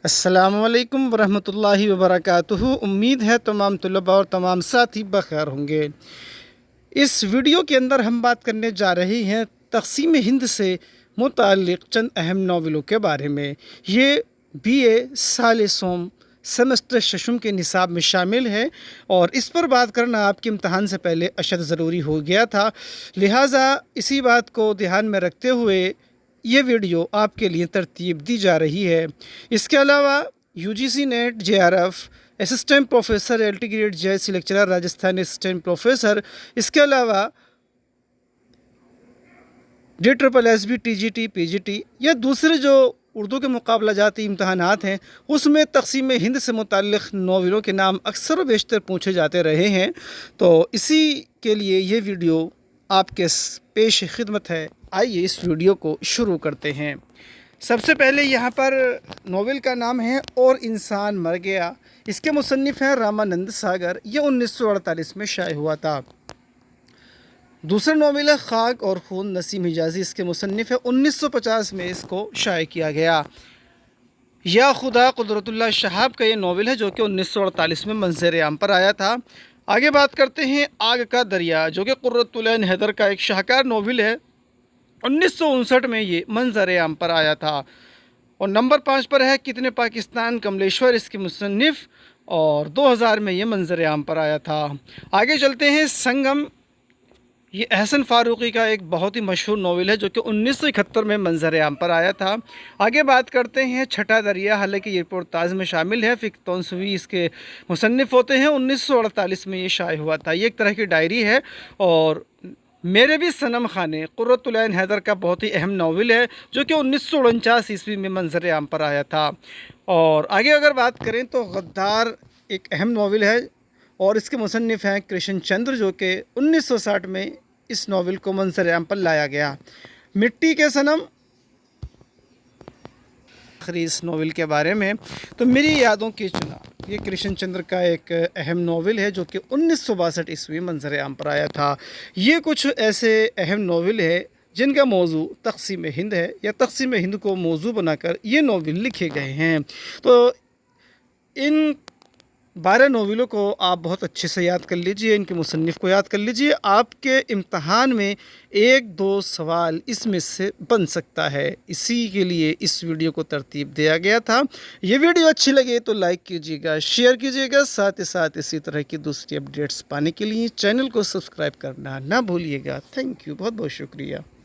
अस्सलाम वालेकुम वरहमतुल्लाहि वबरकातुहू। उम्मीद है तमाम तलबा और तमाम साथी बखैर होंगे। इस वीडियो के अंदर हम बात करने जा रहे हैं तक़सीम हिंद से मुताल्लिक़ चंद अहम नावलों के बारे में। ये BA साल सोम सेमेस्टर शशम के निसाब में शामिल है और इस पर बात करना आपके इम्तहान से पहले अशद ज़रूरी हो गया था, लिहाजा इसी बात को ध्यान में रखते हुए ये वीडियो आपके लिए तरतीब दी जा रही है। इसके अलावा UGC net JRF assistant professor LT grade JIC lecturer Rajasthan assistant professor, इसके अलावा DSSB TGT PGT या दूसरे जो उर्दू के मुकाबला जाती इम्तहानात हैं उसमें तक़सीम हिंद से मुताल्लिक़ नावलों के नाम अक्सर व बेशतर पूछे जाते रहे हैं, तो इसी के लिए ये वीडियो आपके पेश खिदमत है। आइए इस वीडियो को शुरू करते हैं। सबसे पहले यहाँ पर नावल का नाम है और इंसान मर गया। इसके मुसन्निफ़ हैं रामानंद सागर। ये 1948 में शाये हुआ था। दूसरा नावल है खाक और खून, नसीम हिजाज़ी। इसके मुसन्निफ़ है 1950 में इसको शाये किया गया। या खुदा कुदरतुल्लाह शहाब का ये नावल है जो कि 1948 में मंज़र आम पर आया था। आगे बात करते हैं आग का दरिया, जो कि कुर्रतुल ऐन हैदर का एक शाहकार नावल है। 1959 में ये मंज़र आम पर आया था। और नंबर 5 पर है कितने पाकिस्तान, कमलेश्वर। इसके मुसन्निफ़ और 2000 में ये मंज़र आम पर आया था। आगे चलते हैं संगम। ये अहसन फ़ारूक़ी का एक बहुत ही मशहूर नावल है जो कि 1971 में मंज़र आम पर आया था। आगे बात करते हैं छठा दरिया, हालांकि ये रिपोर्टाज में शामिल है। फ़िक़्र तौनसवी इसके मुसन्निफ़ होते हैं। 1948 में ये शाये हुआ था। ये एक तरह की डायरी है। और मेरे भी सनम खाने कुर्रतुल ऐन हैदर का बहुत ही अहम नावल है जो कि 1949 ईस्वी में मंज़र आम पर आया था। और आगे अगर बात करें तो गद्दार एक अहम नावल है और इसके मुसन्निफ़ हैं कृष्ण चंद्र, जो कि 1960 में इस नावल को मंज़र आम पर लाया गया। मिट्टी के सनम आखिरी इस नावल के बारे में, तो मेरी यादों की चुनाव, ये कृष्ण चंद्र का एक अहम नावल है जो कि 1962 ईस्वी में मंज़र आम पर आया था। ये कुछ ऐसे अहम नावल है जिनका मौजू तक़सीम हिंद है या तक़सीम हिंद को मौजू बनाकर ये नावल लिखे गए हैं। तो इन 12 नावलों को आप बहुत अच्छे से याद कर लीजिए, इनके मुसन्निफ़ को याद कर लीजिए। आपके इम्तहान में 1-2 सवाल इसमें से बन सकता है, इसी के लिए इस वीडियो को तरतीब दिया गया था। ये वीडियो अच्छी लगे तो लाइक कीजिएगा, शेयर कीजिएगा, साथ ही साथ इसी तरह की दूसरी अपडेट्स पाने के लिए चैनल को सब्सक्राइब करना ना भूलिएगा। थैंक यू, बहुत बहुत शुक्रिया।